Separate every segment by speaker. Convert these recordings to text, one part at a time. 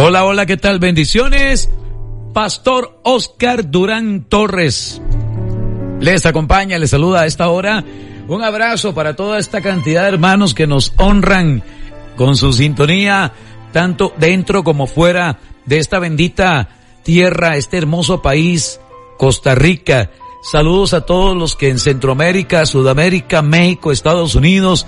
Speaker 1: Hola, hola, ¿qué tal? Bendiciones. Pastor Oscar Durán Torres les acompaña, les saluda a esta hora. Un abrazo para toda esta cantidad de hermanos que nos honran con su sintonía, tanto dentro como fuera de esta bendita tierra, este hermoso país, Costa Rica. Saludos a todos los que en Centroamérica, Sudamérica, México, Estados Unidos,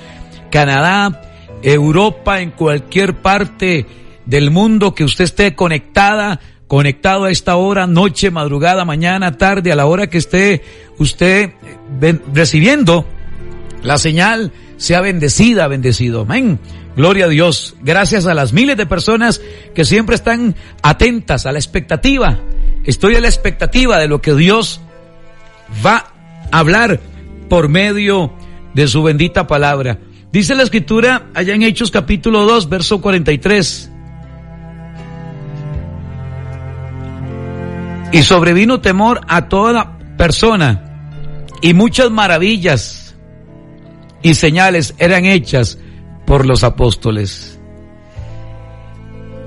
Speaker 1: Canadá, Europa, en cualquier parte del mundo que usted esté conectado a esta hora, noche, madrugada, mañana, tarde, a la hora que esté usted recibiendo la señal, sea bendecido. Amén. Gloria a Dios. Gracias a las miles de personas que siempre están atentas a la expectativa. Estoy a la expectativa de lo que Dios va a hablar por medio de su bendita palabra. Dice la Escritura allá en Hechos capítulo 2, verso 43. Y sobrevino temor a toda persona, y muchas maravillas y señales eran hechas por los apóstoles.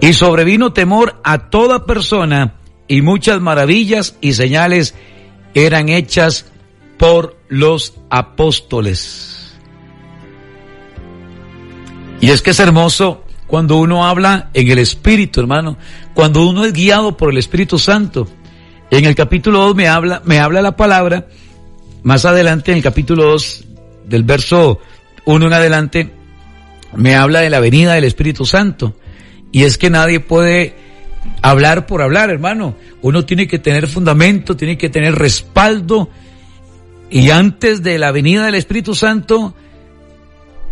Speaker 1: Y sobrevino temor a toda persona, y muchas maravillas y señales eran hechas por los apóstoles. Y es que es hermoso cuando uno habla en el Espíritu, hermano, cuando uno es guiado por el Espíritu Santo. En el capítulo 2 me habla la palabra, más adelante en el capítulo 2, del verso 1 en adelante, me habla de la venida del Espíritu Santo. Y es que nadie puede hablar por hablar, hermano. Uno tiene que tener fundamento, tiene que tener respaldo. Y antes de la venida del Espíritu Santo,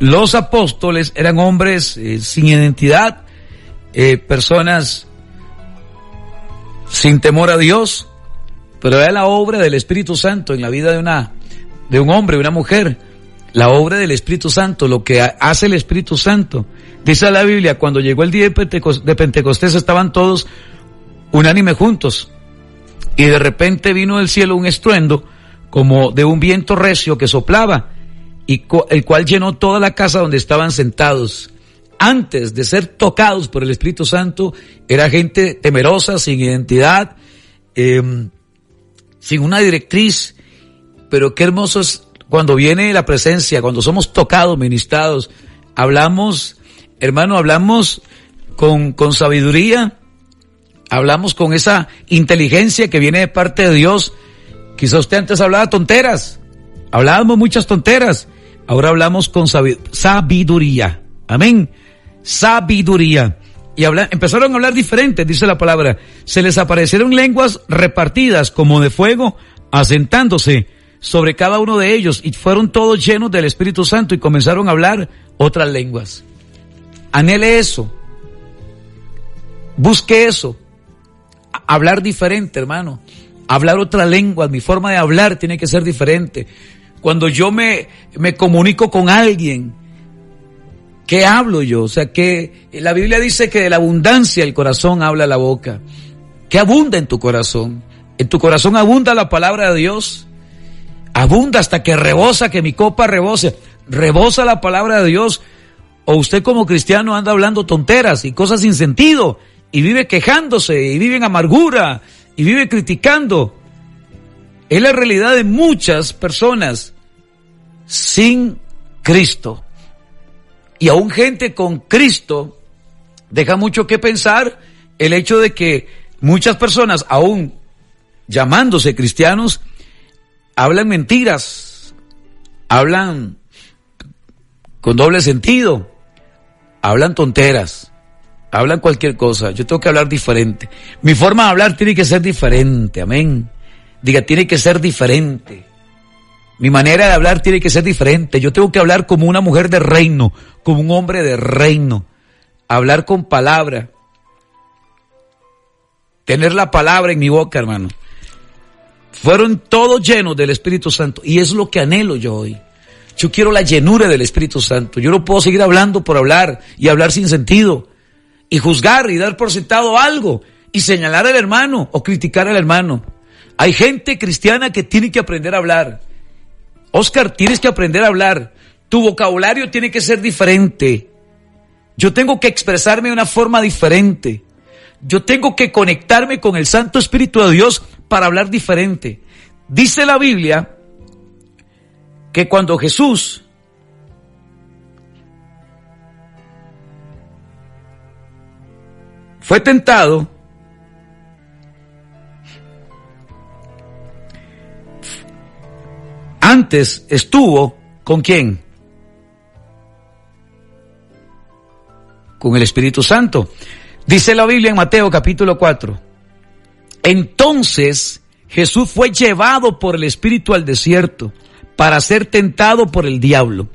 Speaker 1: los apóstoles eran hombres sin identidad, personas sin temor a Dios, pero era la obra del Espíritu Santo en la vida de un hombre, de una mujer, la obra del Espíritu Santo, lo que hace el Espíritu Santo. Dice la Biblia, cuando llegó el día de Pentecostés estaban todos unánime juntos, y de repente vino del cielo un estruendo como de un viento recio que soplaba, y el cual llenó toda la casa donde estaban sentados. Antes de ser tocados por el Espíritu Santo, era gente temerosa, sin identidad, sin una directriz. Pero qué hermoso es cuando viene la presencia, cuando somos tocados, ministrados. Hablamos, hermano, hablamos con sabiduría, hablamos con esa inteligencia que viene de parte de Dios. Quizá usted antes hablaba tonteras, hablábamos muchas tonteras, ahora hablamos con sabiduría. Amén. Sabiduría. Y empezaron a hablar diferente, dice la palabra. Se les aparecieron lenguas repartidas como de fuego, asentándose sobre cada uno de ellos, y fueron todos llenos del Espíritu Santo y comenzaron a hablar otras lenguas. Anhele eso. Busque eso. Hablar diferente, hermano. Hablar otra lengua. Mi forma de hablar tiene que ser diferente. Cuando yo me comunico con alguien, ¿qué hablo yo? O sea, que la Biblia dice que de la abundancia del corazón habla la boca. ¿Qué abunda en tu corazón? En tu corazón abunda la palabra de Dios. Abunda hasta que rebosa, que mi copa rebose. Rebosa la palabra de Dios. O usted como cristiano anda hablando tonteras y cosas sin sentido, y vive quejándose, y vive en amargura, y vive criticando. Es la realidad de muchas personas sin Cristo. Y aún gente con Cristo deja mucho que pensar el hecho de que muchas personas, aún llamándose cristianos, hablan mentiras, hablan con doble sentido, hablan tonteras, hablan cualquier cosa. Yo tengo que hablar diferente. Mi forma de hablar tiene que ser diferente, amén. Diga, tiene que ser diferente. Mi manera de hablar tiene que ser diferente. Yo tengo que hablar como una mujer de reino, como un hombre de reino. Hablar con palabra. Tener la palabra en mi boca, hermano. Fueron todos llenos del Espíritu Santo, y es lo que anhelo yo hoy. Yo quiero la llenura del Espíritu Santo. Yo no puedo seguir hablando por hablar y hablar sin sentido, y juzgar y dar por sentado algo, y señalar al hermano o criticar al hermano. Hay gente cristiana que tiene que aprender a hablar. Oscar, tienes que aprender a hablar. Tu vocabulario tiene que ser diferente. Yo tengo que expresarme de una forma diferente. Yo tengo que conectarme con el Santo Espíritu de Dios para hablar diferente. Dice la Biblia que cuando Jesús fue tentado, antes estuvo ¿con quién? Con el Espíritu Santo. Dice la Biblia en Mateo capítulo 4. Entonces Jesús fue llevado por el Espíritu al desierto para ser tentado por el diablo.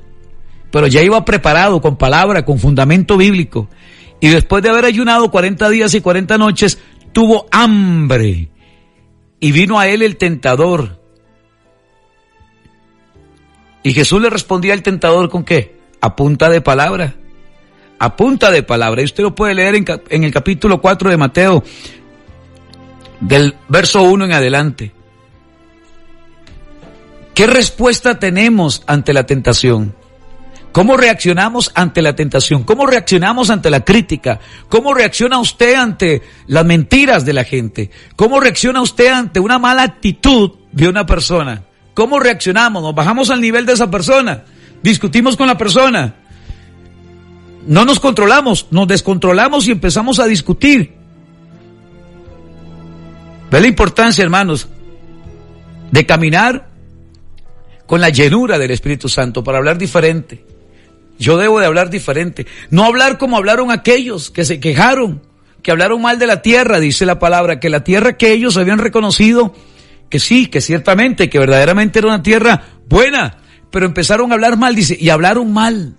Speaker 1: Pero ya iba preparado con palabra, con fundamento bíblico. Y después de haber ayunado 40 días y 40 noches, tuvo hambre. Y vino a él el tentador. Y Jesús le respondía al tentador ¿con qué? A punta de palabra. A punta de palabra. Y usted lo puede leer en el capítulo 4 de Mateo, del verso 1 en adelante. ¿Qué respuesta tenemos ante la tentación? ¿Cómo reaccionamos ante la tentación? ¿Cómo reaccionamos ante la crítica? ¿Cómo reacciona usted ante las mentiras de la gente? ¿Cómo reacciona usted ante una mala actitud de una persona? ¿Cómo reaccionamos? ¿Nos bajamos al nivel de esa persona? ¿Discutimos con la persona? No nos controlamos, nos descontrolamos y empezamos a discutir. ¿Ve la importancia, hermanos, de caminar con la llenura del Espíritu Santo para hablar diferente? Yo debo de hablar diferente. No hablar como hablaron aquellos que se quejaron, que hablaron mal de la tierra, dice la palabra, que la tierra que ellos habían reconocido, que sí, que ciertamente, que verdaderamente era una tierra buena, pero empezaron a hablar mal, dice, y hablaron mal.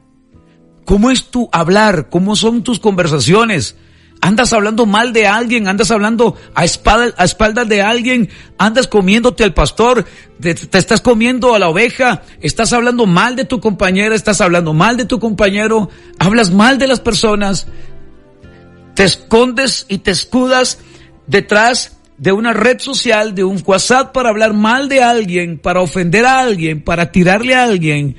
Speaker 1: ¿Cómo es tu hablar? ¿Cómo son tus conversaciones? ¿Andas hablando mal de alguien? ¿Andas hablando a espaldas de alguien? ¿Andas comiéndote al pastor? ¿Te estás comiendo a la oveja? ¿Estás hablando mal de tu compañera? ¿Estás hablando mal de tu compañero? ¿Hablas mal de las personas? ¿Te escondes y te escudas detrás de una red social, de un WhatsApp para hablar mal de alguien, para ofender a alguien, para tirarle a alguien?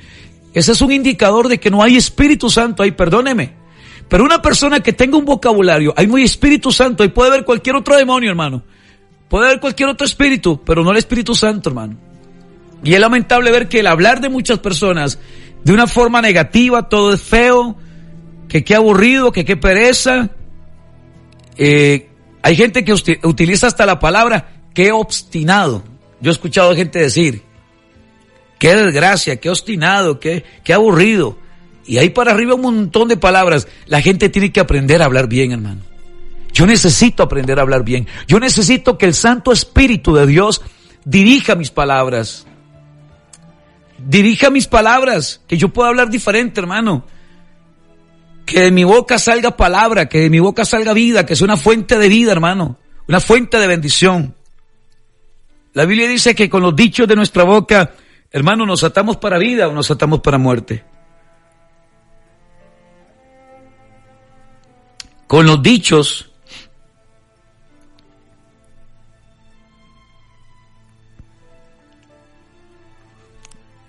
Speaker 1: Ese es un indicador de que no hay Espíritu Santo ahí, perdóneme. Pero una persona que tenga un vocabulario, hay muy Espíritu Santo, ahí puede haber cualquier otro demonio, hermano. Puede haber cualquier otro espíritu, pero no el Espíritu Santo, hermano. Y es lamentable ver que el hablar de muchas personas de una forma negativa, todo es feo, que qué aburrido, que qué pereza. Hay gente que utiliza hasta la palabra qué obstinado. Yo he escuchado gente decir qué desgracia, qué obstinado, qué aburrido. Y ahí para arriba un montón de palabras. La gente tiene que aprender a hablar bien, hermano. Yo necesito aprender a hablar bien. Yo necesito que el Santo Espíritu de Dios dirija mis palabras. Dirija mis palabras, que yo pueda hablar diferente, hermano. Que de mi boca salga palabra, que de mi boca salga vida, que sea una fuente de vida, hermano. Una fuente de bendición. La Biblia dice que con los dichos de nuestra boca, hermano, nos atamos para vida o nos atamos para muerte. Con los dichos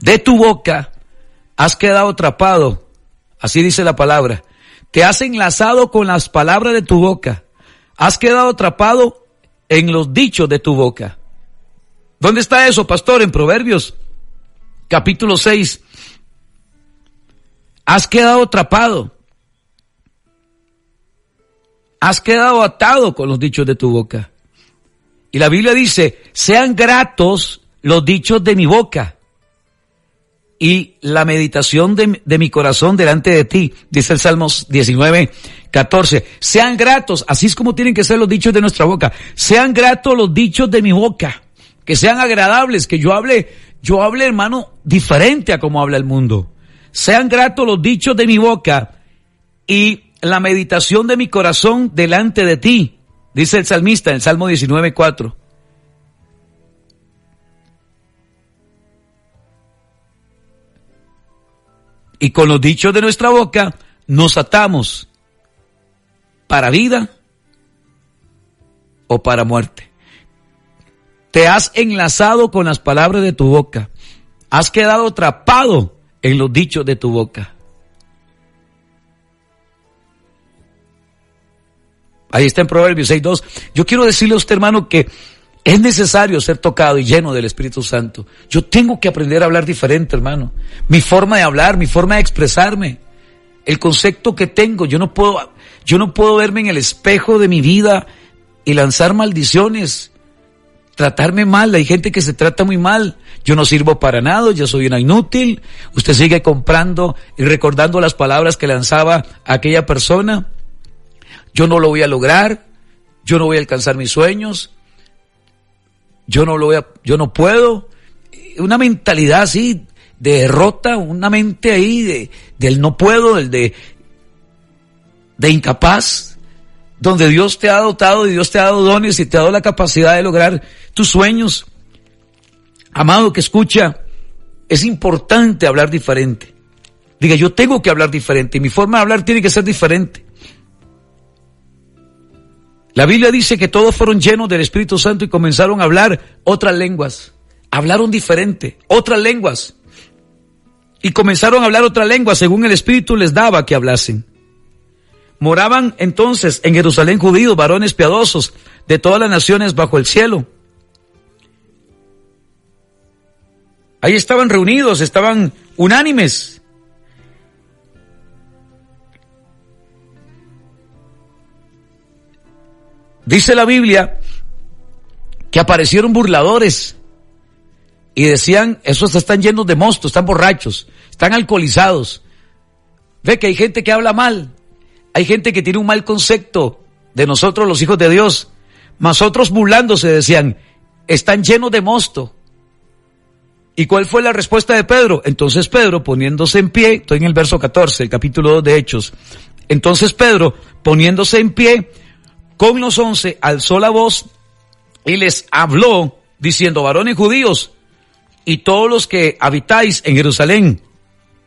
Speaker 1: de tu boca has quedado atrapado, así dice la palabra. Te has enlazado con las palabras de tu boca. Has quedado atrapado en los dichos de tu boca. ¿Dónde está eso, pastor? En Proverbios, capítulo 6. Has quedado atrapado. Has quedado atado con los dichos de tu boca. Y la Biblia dice, sean gratos los dichos de mi boca y la meditación de mi corazón delante de ti, dice el Salmos 19:14. Sean gratos, así es como tienen que ser los dichos de nuestra boca. Sean gratos los dichos de mi boca, que sean agradables, que yo hable, hermano, diferente a como habla el mundo. Sean gratos los dichos de mi boca y la meditación de mi corazón delante de ti, dice el salmista en el Salmo 19:4. Y con los dichos de nuestra boca nos atamos para vida o para muerte. Te has enlazado con las palabras de tu boca. Has quedado atrapado en los dichos de tu boca. Ahí está en Proverbios 6:2. Yo quiero decirle a usted, hermano, que es necesario ser tocado y lleno del Espíritu Santo. Yo tengo que aprender a hablar diferente, hermano. Mi forma de hablar, mi forma de expresarme, el concepto que tengo. Yo no puedo verme en el espejo de mi vida y lanzar maldiciones, tratarme mal. Hay gente que se trata muy mal. Yo no sirvo para nada, yo soy una inútil. Usted sigue comprando y recordando las palabras que lanzaba a aquella persona. Yo no lo voy a lograr, yo no voy a alcanzar mis sueños, yo no puedo. Una mentalidad así de derrota, una mente ahí del no puedo, de incapaz, donde Dios te ha dotado y Dios te ha dado dones y te ha dado la capacidad de lograr tus sueños. Amado que escucha, es importante hablar diferente. Diga, yo tengo que hablar diferente y mi forma de hablar tiene que ser diferente. La Biblia dice que todos fueron llenos del Espíritu Santo y comenzaron a hablar otras lenguas. Hablaron diferente, otras lenguas. Y comenzaron a hablar otras lenguas según el Espíritu les daba que hablasen. Moraban entonces en Jerusalén judíos, varones piadosos de todas las naciones bajo el cielo. Ahí estaban reunidos, estaban unánimes. Dice la Biblia que aparecieron burladores y decían, esos están llenos de mosto, están borrachos, están alcoholizados. Ve que hay gente que habla mal, hay gente que tiene un mal concepto de nosotros los hijos de Dios, mas otros burlándose decían, están llenos de mosto. ¿Y cuál fue la respuesta de Pedro? Entonces Pedro, poniéndose en pie, estoy en el verso 14, el capítulo 2 de Hechos. Entonces Pedro, poniéndose en pie, con los 11, alzó la voz y les habló, diciendo, varones judíos, y todos los que habitáis en Jerusalén,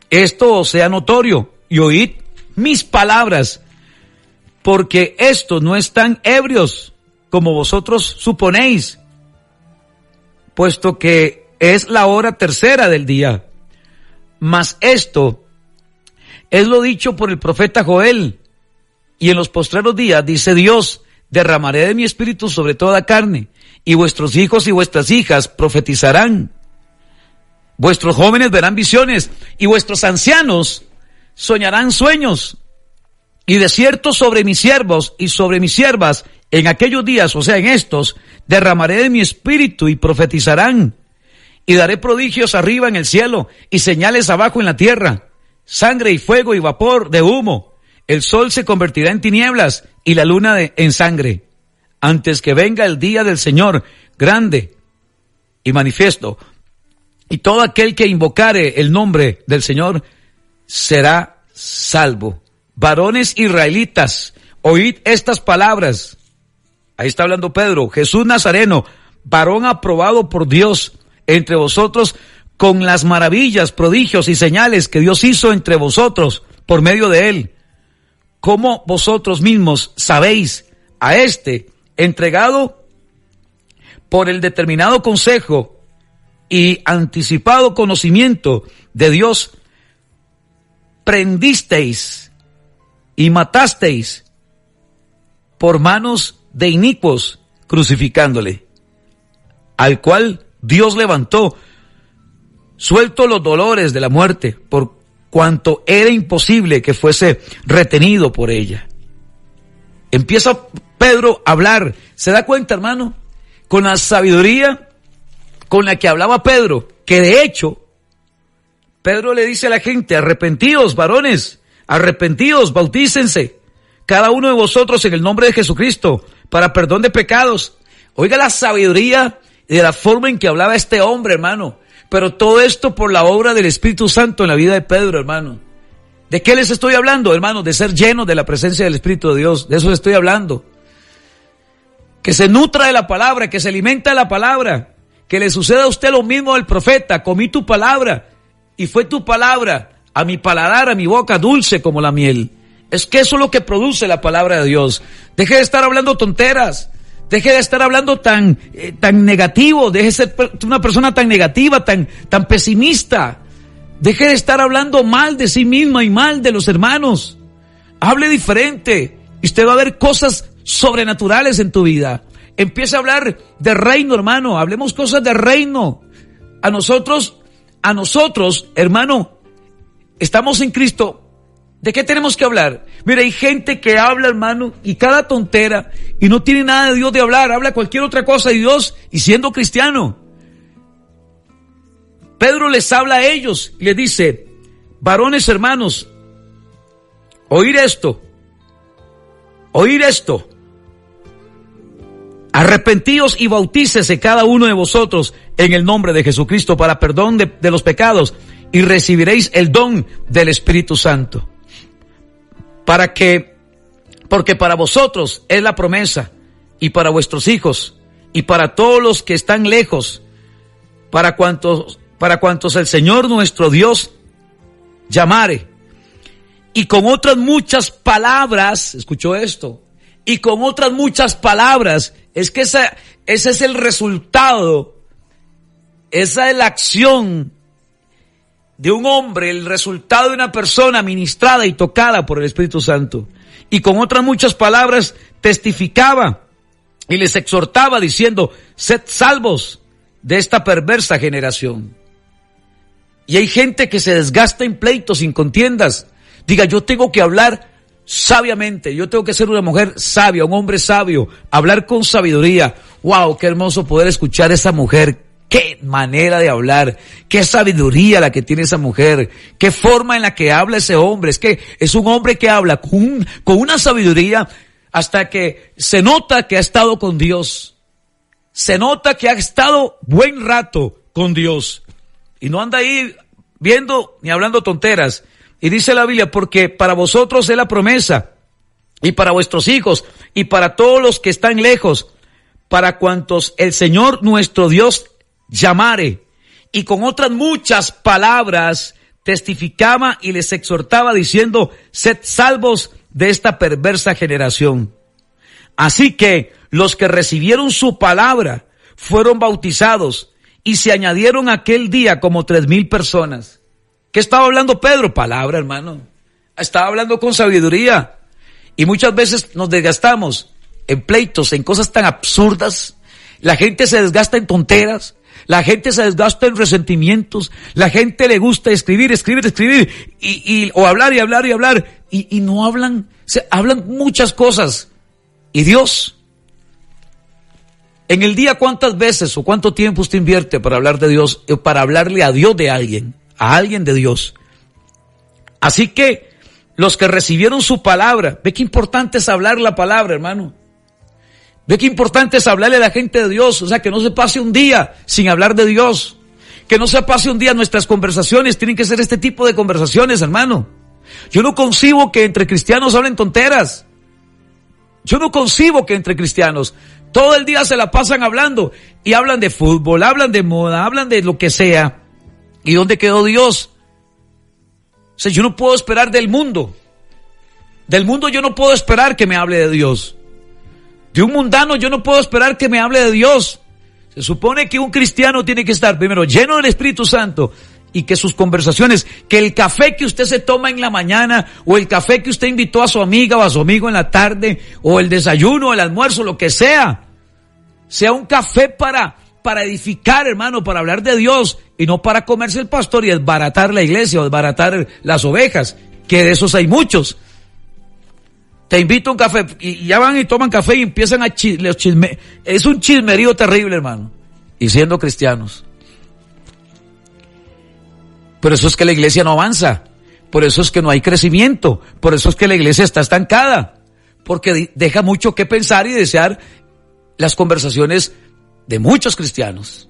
Speaker 1: esto os sea notorio, y oíd mis palabras, porque estos no están ebrios, como vosotros suponéis, puesto que es la hora tercera del día. Mas esto es lo dicho por el profeta Joel. Y en los postreros días, dice Dios, derramaré de mi espíritu sobre toda carne, y vuestros hijos y vuestras hijas profetizarán. Vuestros jóvenes verán visiones, y vuestros ancianos soñarán sueños. Y de cierto sobre mis siervos y sobre mis siervas, en aquellos días, o sea, en estos, derramaré de mi espíritu y profetizarán. Y daré prodigios arriba en el cielo, y señales abajo en la tierra, sangre y fuego y vapor de humo. El sol se convertirá en tinieblas y la luna en sangre, antes que venga el día del Señor grande y manifiesto. Y todo aquel que invocare el nombre del Señor será salvo. Varones israelitas, oíd estas palabras. Ahí está hablando Pedro. Jesús Nazareno, varón aprobado por Dios entre vosotros, con las maravillas, prodigios y señales que Dios hizo entre vosotros por medio de él. Como vosotros mismos sabéis, a este entregado por el determinado consejo y anticipado conocimiento de Dios, prendisteis y matasteis por manos de inicuos, crucificándole, al cual Dios levantó, suelto los dolores de la muerte, por cuanto era imposible que fuese retenido por ella. Empieza Pedro a hablar. ¿Se da cuenta, hermano? Con la sabiduría con la que hablaba Pedro, que de hecho, Pedro le dice a la gente, arrepentíos, varones, arrepentíos, bautícense, cada uno de vosotros en el nombre de Jesucristo, para perdón de pecados. Oiga la sabiduría de la forma en que hablaba este hombre, hermano. Pero todo esto por la obra del Espíritu Santo en la vida de Pedro, hermano. ¿De qué les estoy hablando, hermano? De ser llenos de la presencia del Espíritu de Dios. De eso les estoy hablando. Que se nutra de la palabra, que se alimenta de la palabra. Que le suceda a usted lo mismo del profeta. Comí tu palabra y fue tu palabra a mi paladar, a mi boca, dulce como la miel. Es que eso es lo que produce la palabra de Dios. Deje de estar hablando tonteras. Deje de estar hablando tan negativo, deje de ser una persona tan negativa, tan pesimista. Deje de estar hablando mal de sí misma y mal de los hermanos. Hable diferente y usted va a ver cosas sobrenaturales en tu vida. Empieza a hablar de reino, hermano. Hablemos cosas de reino. A nosotros, hermano, estamos en Cristo. ¿De qué tenemos que hablar? Mira, hay gente que habla, hermano, y cada tontera, y no tiene nada de Dios de hablar, habla cualquier otra cosa de Dios, y siendo cristiano. Pedro les habla a ellos, y les dice, varones hermanos, oír esto, arrepentíos y bautícese cada uno de vosotros en el nombre de Jesucristo para perdón de los pecados, y recibiréis el don del Espíritu Santo. Porque para vosotros es la promesa, y para vuestros hijos, y para todos los que están lejos, para cuantos el Señor nuestro Dios llamare. Y con otras muchas palabras, escuchó esto, y con otras muchas palabras, es que ese es el resultado, esa es la acción de un hombre, el resultado de una persona ministrada y tocada por el Espíritu Santo. Y con otras muchas palabras testificaba y les exhortaba diciendo, sed salvos de esta perversa generación. Y hay gente que se desgasta en pleitos, sin contiendas. Diga, yo tengo que hablar sabiamente, yo tengo que ser una mujer sabia, un hombre sabio, hablar con sabiduría. Wow, qué hermoso poder escuchar a esa mujer. Qué manera de hablar, qué sabiduría la que tiene esa mujer, qué forma en la que habla ese hombre. Es que es un hombre que habla con una sabiduría hasta que se nota que ha estado con Dios. Se nota que ha estado buen rato con Dios. Y no anda ahí viendo ni hablando tonteras. Y dice la Biblia, porque para vosotros es la promesa, y para vuestros hijos, y para todos los que están lejos, para cuantos el Señor nuestro Dios llamare. Y con otras muchas palabras testificaba y les exhortaba diciendo, sed salvos de esta perversa generación. Así que los que recibieron su palabra fueron bautizados, y se añadieron aquel día como 3,000 personas. ¿Qué estaba hablando Pedro? Palabra, hermano. Estaba hablando con sabiduría. Y muchas veces nos desgastamos en pleitos, en cosas tan absurdas. La gente se desgasta en tonteras. La gente se desgasta en resentimientos. La gente le gusta escribir, o hablar y no hablan, hablan muchas cosas. Y Dios, en el día, ¿cuántas veces o cuánto tiempo usted invierte para hablar de Dios, para hablarle a Dios de alguien, a alguien de Dios? Así que los que recibieron su palabra, ve qué importante es hablar la palabra, hermano. Ve qué importante es hablarle a la gente de Dios, o sea, que no se pase un día sin hablar de Dios. Que no se pase un día, nuestras conversaciones tienen que ser este tipo de conversaciones, hermano. Yo no concibo que entre cristianos hablen tonteras. Yo no concibo que entre cristianos todo el día se la pasan hablando, y hablan de fútbol, hablan de moda, hablan de lo que sea. ¿Y dónde quedó Dios? O sea, yo no puedo esperar del mundo. Del mundo yo no puedo esperar que me hable de Dios. De un mundano yo no puedo esperar que me hable de Dios. Se supone que un cristiano tiene que estar primero lleno del Espíritu Santo, y que sus conversaciones, que el café que usted se toma en la mañana, o el café que usted invitó a su amiga o a su amigo en la tarde, o el desayuno, o el almuerzo, lo que sea un café para edificar, hermano, para hablar de Dios, y no para comerse el pastor y desbaratar la iglesia o desbaratar las ovejas, que de esos hay muchos. Te invito a un café, y ya van y toman café y empiezan a es un chismerío terrible, hermano, y siendo cristianos. Por eso es que la iglesia no avanza, por eso es que no hay crecimiento, por eso es que la iglesia está estancada, porque deja mucho que pensar y desear las conversaciones de muchos cristianos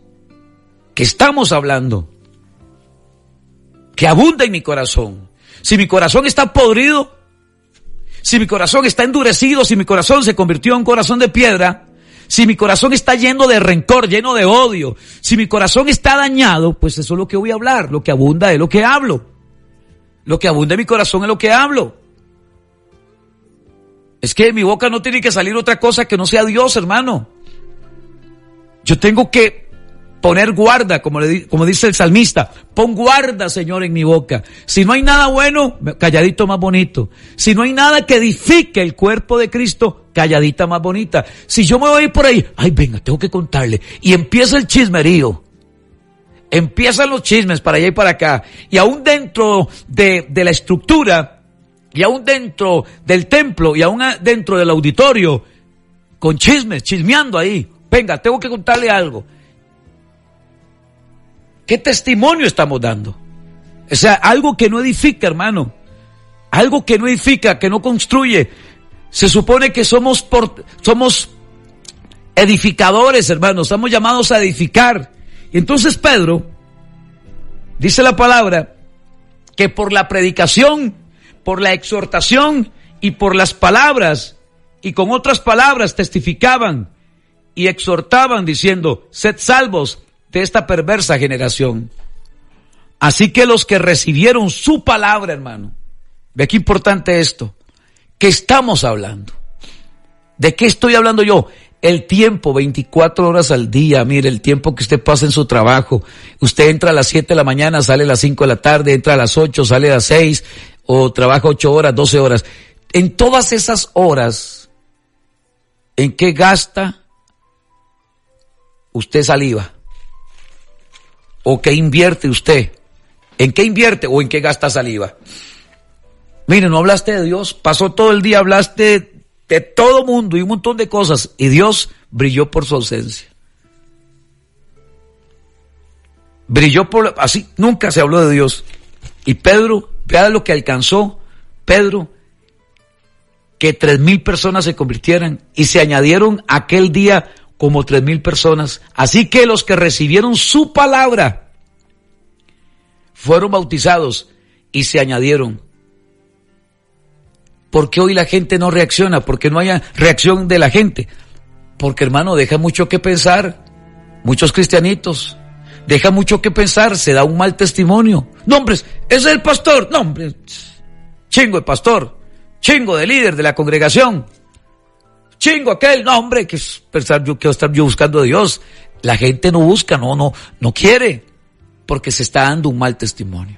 Speaker 1: que estamos hablando, que abunda en mi corazón. Si mi corazón está podrido, si mi corazón está endurecido, si mi corazón se convirtió en un corazón de piedra, si mi corazón está lleno de rencor, lleno de odio, si mi corazón está dañado, pues eso es lo que voy a hablar. Lo que abunda es lo que hablo. Lo que abunda en mi corazón es lo que hablo. Es que de mi boca no tiene que salir otra cosa que no sea Dios, hermano. Yo tengo que poner guarda, como dice el salmista, pon guarda, Señor, en mi boca. Si no hay nada bueno, calladito más bonito. Si no hay nada que edifique el cuerpo de Cristo, calladita más bonita. Si yo me voy por ahí, ay, venga, tengo que contarle. Y empieza el chismerío. Empiezan los chismes para allá y para acá. Y aún dentro de la estructura, y aún dentro del templo, y aún dentro del auditorio, con chismes, chismeando ahí. Venga, tengo que contarle algo. ¿Qué testimonio estamos dando? O sea, algo que no edifica, hermano. Algo que no edifica, que no construye. Se supone que somos edificadores, hermano. Estamos llamados a edificar. Y entonces Pedro, dice la palabra, que por la predicación, por la exhortación y por las palabras, y con otras palabras testificaban y exhortaban diciendo, sed salvos de esta perversa generación. Así que los que recibieron su palabra, hermano, ve qué importante esto, ¿qué estamos hablando? ¿De qué estoy hablando yo? El tiempo, 24 horas al día, mire, el tiempo que usted pasa en su trabajo. Usted entra a las 7 de la mañana, sale a las 5 de la tarde, entra a las 8, sale a las 6, o trabaja 8 horas, 12 horas. En todas esas horas, ¿en qué gasta usted saliva? ¿O qué invierte usted? ¿En qué invierte o en qué gasta saliva? Mire, no hablaste de Dios, pasó todo el día, hablaste de todo mundo y un montón de cosas, y Dios brilló por su ausencia. Así, nunca se habló de Dios. Y Pedro, vea lo que alcanzó Pedro, que 3,000 personas se convirtieran, y se añadieron aquel día como 3,000 personas. Así que los que recibieron su palabra fueron bautizados y se añadieron. ¿Por qué hoy la gente no reacciona? ¿Por qué no haya reacción de la gente? Porque, hermano, deja mucho que pensar. Muchos cristianitos, deja mucho que pensar, se da un mal testimonio. No, hombre, ese es el pastor. No, hombre, chingo de pastor, chingo de líder de la congregación. Chingo aquel, no, hombre, que es pensar yo, quiero estar yo buscando a Dios. La gente no busca, no quiere, porque se está dando un mal testimonio,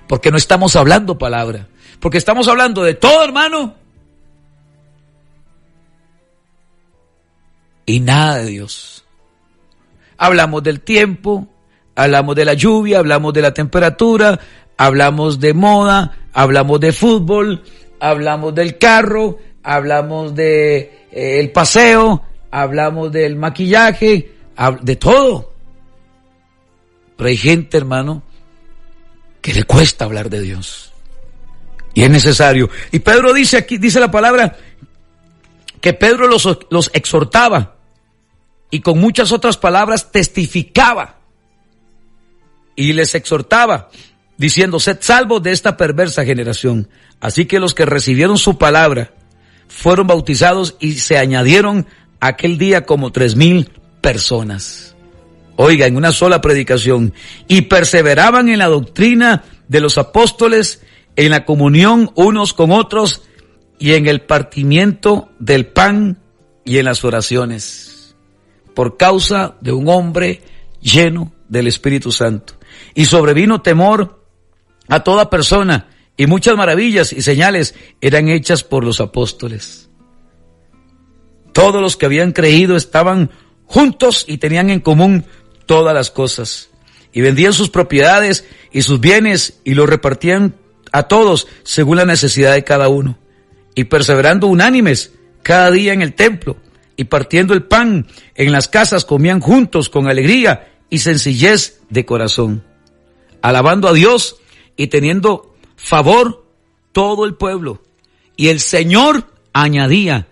Speaker 1: porque no estamos hablando palabra, porque estamos hablando de todo, hermano, y nada de Dios. Hablamos del tiempo, hablamos de la lluvia, hablamos de la temperatura, hablamos de moda, hablamos de fútbol, hablamos del carro, hablamos de el paseo, hablamos del maquillaje, de todo. Pero hay gente, hermano, que le cuesta hablar de Dios. Y es necesario. Y Pedro dice aquí, dice la palabra, que Pedro los exhortaba y con muchas otras palabras testificaba y les exhortaba diciendo, sed salvos de esta perversa generación. Así que los que recibieron su palabra fueron bautizados y se añadieron aquel día como 3,000 personas. Oiga, en una sola predicación. Y perseveraban en la doctrina de los apóstoles, en la comunión unos con otros y en el partimiento del pan y en las oraciones. Por causa de un hombre lleno del Espíritu Santo. Y sobrevino temor a toda persona, y muchas maravillas y señales eran hechas por los apóstoles. Todos los que habían creído estaban juntos y tenían en común todas las cosas. Y vendían sus propiedades y sus bienes y los repartían a todos según la necesidad de cada uno. Y perseverando unánimes cada día en el templo y partiendo el pan en las casas comían juntos con alegría y sencillez de corazón, alabando a Dios y teniendo favor todo el pueblo. Y el Señor añadía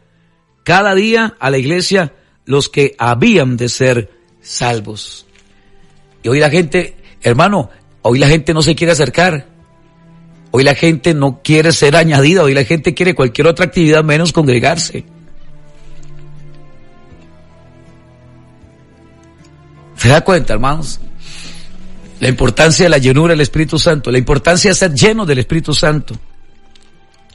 Speaker 1: cada día a la iglesia los que habían de ser salvos. Y hoy la gente, hermano, hoy la gente no se quiere acercar. Hoy la gente no quiere ser añadida. Hoy la gente quiere cualquier otra actividad menos congregarse. ¿Se da cuenta, hermanos? La importancia de la llenura del Espíritu Santo, la importancia de ser lleno del Espíritu Santo.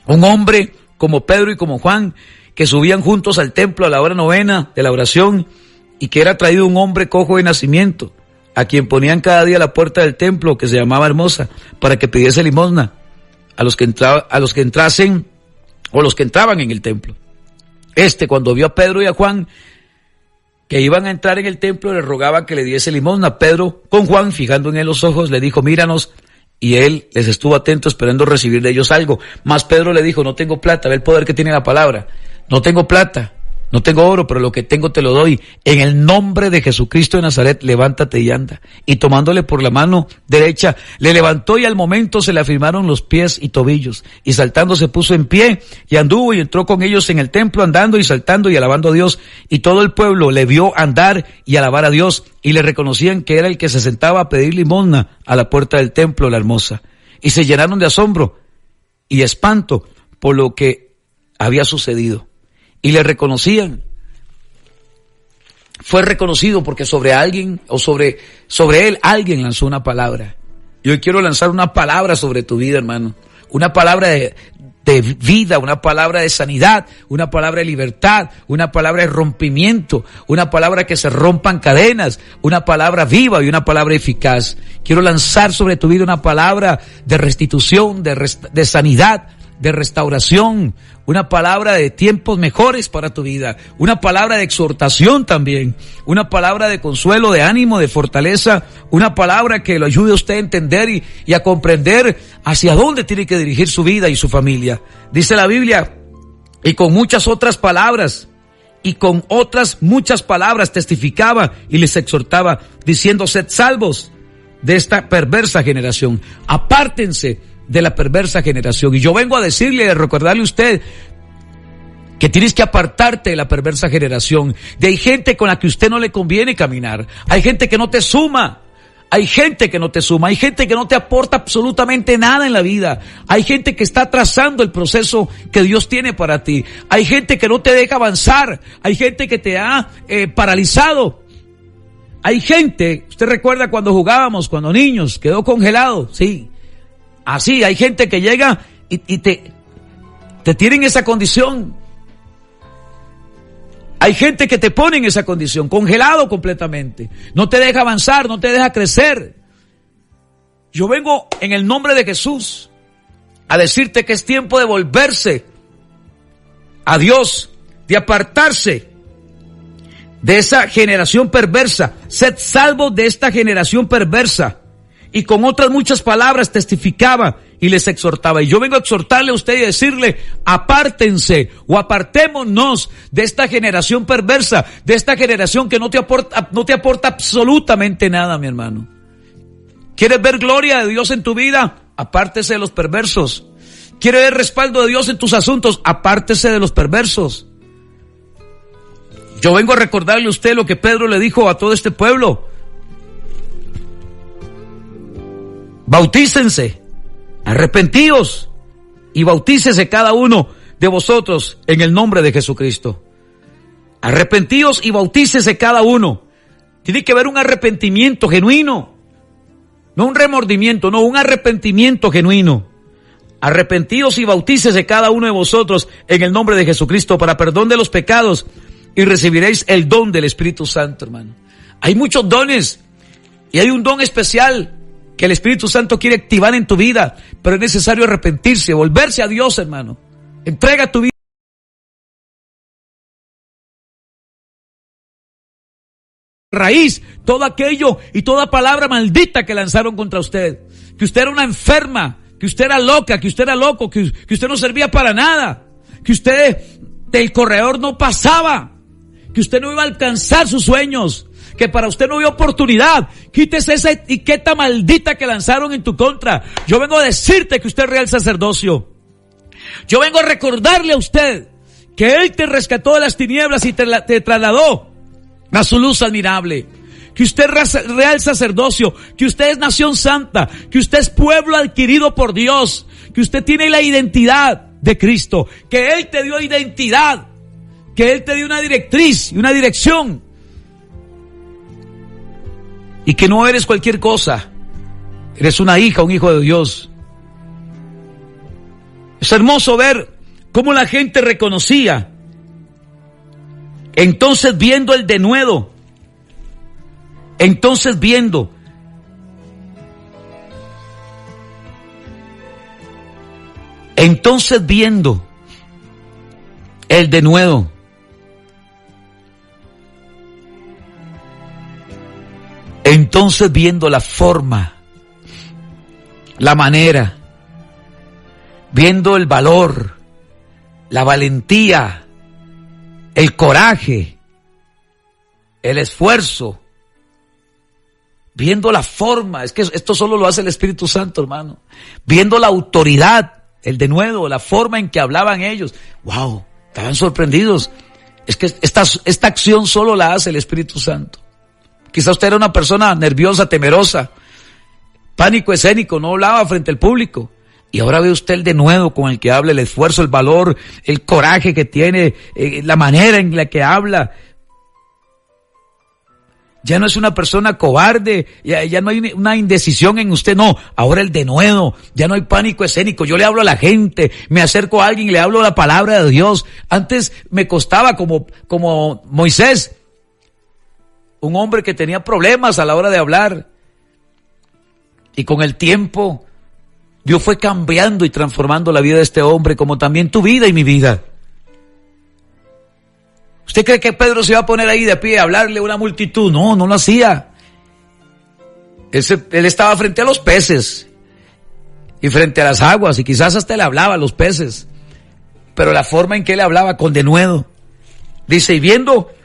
Speaker 1: Un hombre como Pedro y como Juan, que subían juntos al templo a la hora novena de la oración, y que era traído un hombre cojo de nacimiento, a quien ponían cada día a la puerta del templo, que se llamaba Hermosa, para que pidiese limosna a los que entrasen o los que entraban en el templo. Cuando vio a Pedro y a Juan que iban a entrar en el templo, le rogaba que le diese limosna. Pedro, con Juan, fijando en él los ojos, le dijo, míranos, y él les estuvo atento esperando recibir de ellos algo. Mas Pedro le dijo, no tengo plata, ve el poder que tiene la palabra, no tengo plata, no tengo oro, pero lo que tengo te lo doy. En el nombre de Jesucristo de Nazaret, levántate y anda. Y tomándole por la mano derecha, le levantó y al momento se le afirmaron los pies y tobillos. Y saltando se puso en pie y anduvo y entró con ellos en el templo andando y saltando y alabando a Dios. Y todo el pueblo le vio andar y alabar a Dios y le reconocían que era el que se sentaba a pedir limosna a la puerta del templo, la Hermosa. Y se llenaron de asombro y espanto por lo que había sucedido. Y le reconocían. Fue reconocido porque sobre alguien o sobre él alguien lanzó una palabra. Yo quiero lanzar una palabra sobre tu vida, hermano. Una palabra de vida, una palabra de sanidad, una palabra de libertad, una palabra de rompimiento, una palabra que se rompan cadenas, una palabra viva y una palabra eficaz. Quiero lanzar sobre tu vida una palabra de restitución, de sanidad, de restauración, una palabra de tiempos mejores para tu vida, una palabra de exhortación también, una palabra de consuelo, de ánimo, de fortaleza, una palabra que lo ayude a usted a entender y a comprender hacia dónde tiene que dirigir su vida y su familia. Dice la Biblia, y con muchas otras palabras, y con otras muchas palabras testificaba y les exhortaba, diciendo, sed salvos de esta perversa generación, apártense de la perversa generación. Y yo vengo a decirle y a recordarle a usted que tienes que apartarte de la perversa generación. Hay gente con la que a usted no le conviene caminar. Hay gente que no te suma. Hay gente que no te suma. Hay gente que no te aporta absolutamente nada en la vida. Hay gente que está trazando el proceso que Dios tiene para ti. Hay gente que no te deja avanzar. Hay gente que te ha paralizado. Hay gente, usted recuerda cuando jugábamos, cuando niños, quedó congelado, sí. Así, hay gente que llega y te tiene en esa condición. Hay gente que te pone en esa condición, congelado completamente. No te deja avanzar, no te deja crecer. Yo vengo en el nombre de Jesús a decirte que es tiempo de volverse a Dios, de apartarse de esa generación perversa. Sed salvos de esta generación perversa. Y con otras muchas palabras testificaba y les exhortaba. Y yo vengo a exhortarle a usted y a decirle, apártense o apartémonos de esta generación perversa, de esta generación que no te aporta absolutamente nada, mi hermano. ¿Quieres ver gloria de Dios en tu vida? Apártese de los perversos. ¿Quieres ver respaldo de Dios en tus asuntos? Apártese de los perversos. Yo vengo a recordarle a usted lo que Pedro le dijo a todo este pueblo. Bautícense, arrepentíos y bautícese cada uno de vosotros en el nombre de Jesucristo. Arrepentíos y bautícese cada uno. Tiene que haber un arrepentimiento genuino, no un remordimiento, no, un arrepentimiento genuino. Arrepentíos y bautícese cada uno de vosotros en el nombre de Jesucristo para perdón de los pecados y recibiréis el don del Espíritu Santo, hermano. Hay muchos dones y hay un don especial que el Espíritu Santo quiere activar en tu vida, pero es necesario arrepentirse, volverse a Dios, hermano. Entrega tu vida. Raíz, todo aquello y toda palabra maldita que lanzaron contra usted. Que usted era una enferma, que usted era loca, que usted era loco, que usted no servía para nada. Que usted del corredor no pasaba. Que usted no iba a alcanzar sus sueños. Que para usted no había oportunidad. Quítese esa etiqueta maldita que lanzaron en tu contra. Yo vengo a decirte que usted es real sacerdocio. Yo vengo a recordarle a usted que Él te rescató de las tinieblas y te trasladó a su luz admirable. Que usted es real sacerdocio, que usted es nación santa, que usted es pueblo adquirido por Dios, que usted tiene la identidad de Cristo, que Él te dio identidad, que Él te dio una directriz y una dirección. Y que no eres cualquier cosa. Eres una hija, un hijo de Dios. Es hermoso ver cómo la gente reconocía. Entonces, viendo el denuedo Entonces viendo el denuedo, entonces viendo la forma, la manera, viendo el valor, la valentía, el coraje, el esfuerzo, viendo la forma, es que esto solo lo hace el Espíritu Santo, hermano, viendo la autoridad, el denuedo, la forma en que hablaban ellos, wow, estaban sorprendidos. Es que esta acción solo la hace el Espíritu Santo. Quizá usted era una persona nerviosa, temerosa, pánico escénico, no hablaba frente al público. Y ahora ve usted el denuedo con el que habla, el esfuerzo, el valor, el coraje que tiene, la manera en la que habla. Ya no es una persona cobarde, ya no hay una indecisión en usted, no. Ahora el denuedo, ya no hay pánico escénico. Yo le hablo a la gente, me acerco a alguien y le hablo la palabra de Dios. Antes me costaba como Moisés, un hombre que tenía problemas a la hora de hablar. Y con el tiempo, Dios fue cambiando y transformando la vida de este hombre, como también tu vida y mi vida. ¿Usted cree que Pedro se iba a poner ahí de pie a hablarle a una multitud? No, no lo hacía. Él estaba frente a los peces y frente a las aguas, y quizás hasta le hablaba a los peces, pero la forma en que él hablaba con denuedo. Dice,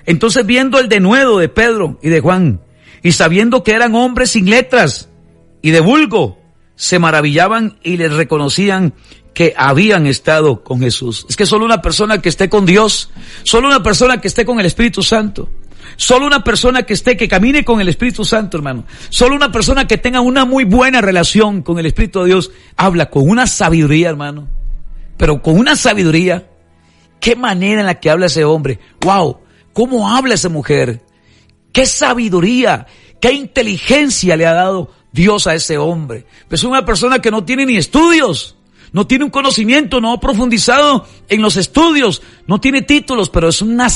Speaker 1: entonces viendo el denuedo de Pedro y de Juan, y sabiendo que eran hombres sin letras y de vulgo, se maravillaban y les reconocían que habían estado con Jesús. Es que solo una persona que esté con Dios, solo una persona que esté con el Espíritu Santo, solo una persona que camine con el Espíritu Santo, hermano, solo una persona que tenga una muy buena relación con el Espíritu de Dios, habla con una sabiduría, hermano, pero con una sabiduría. Qué manera en la que habla ese hombre. Wow, cómo habla esa mujer. Qué sabiduría, qué inteligencia le ha dado Dios a ese hombre. Pues es una persona que no tiene ni estudios, no tiene un conocimiento, no ha profundizado en los estudios, no tiene títulos, pero es una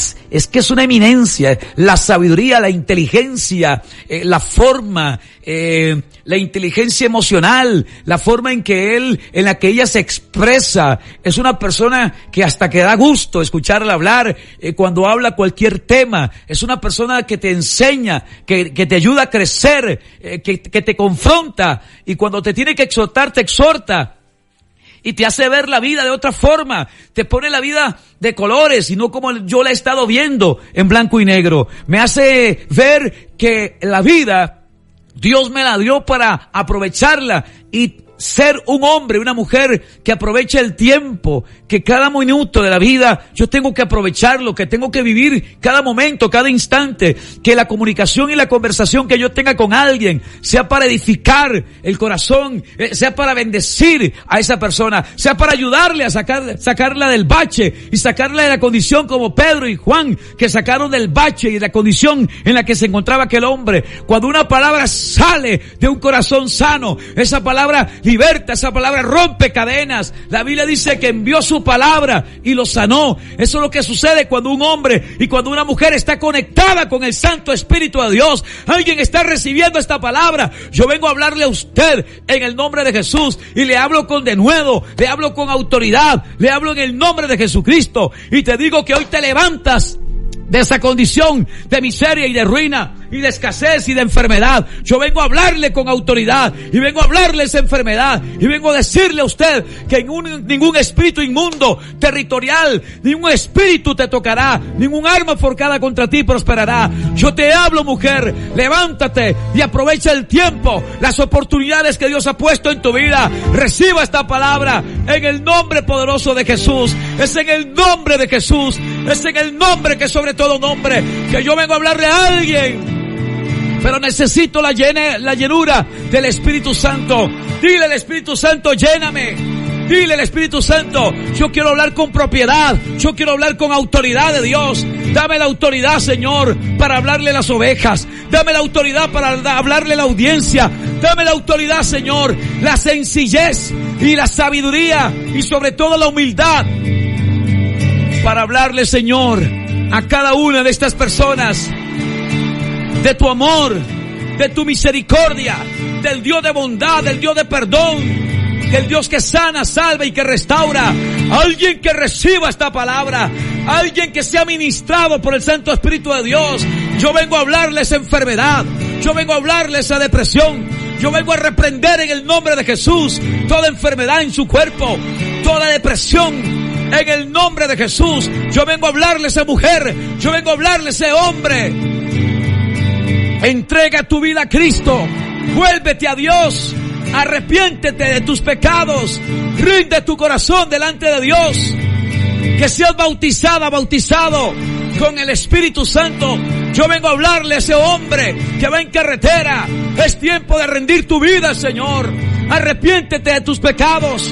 Speaker 1: eminencia. La sabiduría, la inteligencia, la forma, la inteligencia emocional, la forma en la que ella se expresa. Es una persona que hasta que da gusto escucharla hablar, cuando habla cualquier tema. Es una persona que te enseña, que te ayuda a crecer, que te confronta, y cuando te tiene que exhortar, te exhorta. Y te hace ver la vida de otra forma, te pone la vida de colores y no como yo la he estado viendo en blanco y negro. Me hace ver que la vida, Dios me la dio para aprovecharla y ser un hombre, una mujer que aproveche el tiempo, que cada minuto de la vida yo tengo que aprovecharlo, que tengo que vivir cada momento, cada instante, que la comunicación y la conversación que yo tenga con alguien sea para edificar el corazón, sea para bendecir a esa persona, sea para ayudarle a sacarla del bache y sacarla de la condición como Pedro y Juan, que sacaron del bache y de la condición en la que se encontraba aquel hombre. Cuando una palabra sale de un corazón sano, esa palabra liberta, esa palabra rompe cadenas. La Biblia dice que envió su palabra y lo sanó. Eso es lo que sucede cuando un hombre y cuando una mujer está conectada con el Santo Espíritu de Dios. Alguien está recibiendo esta palabra. Yo vengo a hablarle a usted en el nombre de Jesús y le hablo con denuedo, le hablo con autoridad, le hablo en el nombre de Jesucristo y te digo que hoy te levantas de esa condición de miseria y de ruina y de escasez y de enfermedad. Yo vengo a hablarle con autoridad y vengo a hablarle esa enfermedad y vengo a decirle a usted que ningún espíritu inmundo, territorial, ningún espíritu te tocará, ningún arma forjada contra ti prosperará. Yo te hablo, mujer, levántate y aprovecha el tiempo, las oportunidades que Dios ha puesto en tu vida. Reciba esta palabra en el nombre poderoso de Jesús. Es en el nombre de Jesús, es en el nombre que sobre todo nombre, que yo vengo a hablarle a alguien. Pero necesito la llenura del Espíritu Santo. Dile al Espíritu Santo, lléname. Dile al Espíritu Santo, yo quiero hablar con propiedad, yo quiero hablar con autoridad de Dios. Dame la autoridad, Señor, para hablarle a las ovejas. Dame la autoridad para hablarle a la audiencia. Dame la autoridad, Señor, la sencillez y la sabiduría y sobre todo la humildad para hablarle, Señor, a cada una de estas personas de tu amor, de tu misericordia, del Dios de bondad, del Dios de perdón, del Dios que sana, salva y que restaura. Alguien que reciba esta palabra, alguien que sea ministrado por el Santo Espíritu de Dios. Yo vengo a hablarle esa enfermedad, yo vengo a hablarle esa depresión, yo vengo a reprender en el nombre de Jesús toda enfermedad en su cuerpo, toda depresión en el nombre de Jesús. Yo vengo a hablarle a esa mujer, yo vengo a hablarle a ese hombre. Entrega tu vida a Cristo, vuélvete a Dios, arrepiéntete de tus pecados, rinde tu corazón delante de Dios, que seas bautizado con el Espíritu Santo. Yo vengo a hablarle a ese hombre que va en carretera. Es tiempo de rendir tu vida, Señor. Arrepiéntete de tus pecados.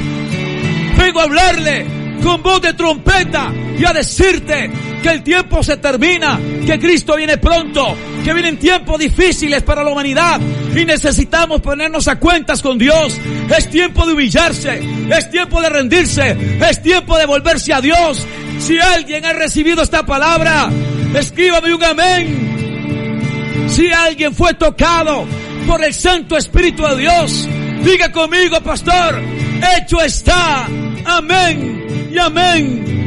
Speaker 1: Vengo a hablarle con voz de trompeta y a decirte que el tiempo se termina, que Cristo viene pronto, que vienen tiempos difíciles para la humanidad y necesitamos ponernos a cuentas con Dios. Es tiempo de humillarse, es tiempo de rendirse, es tiempo de volverse a Dios. Si alguien ha recibido esta palabra, escríbame un amén. Si alguien fue tocado por el Santo Espíritu de Dios, diga conmigo, pastor, hecho está. Amén y amén.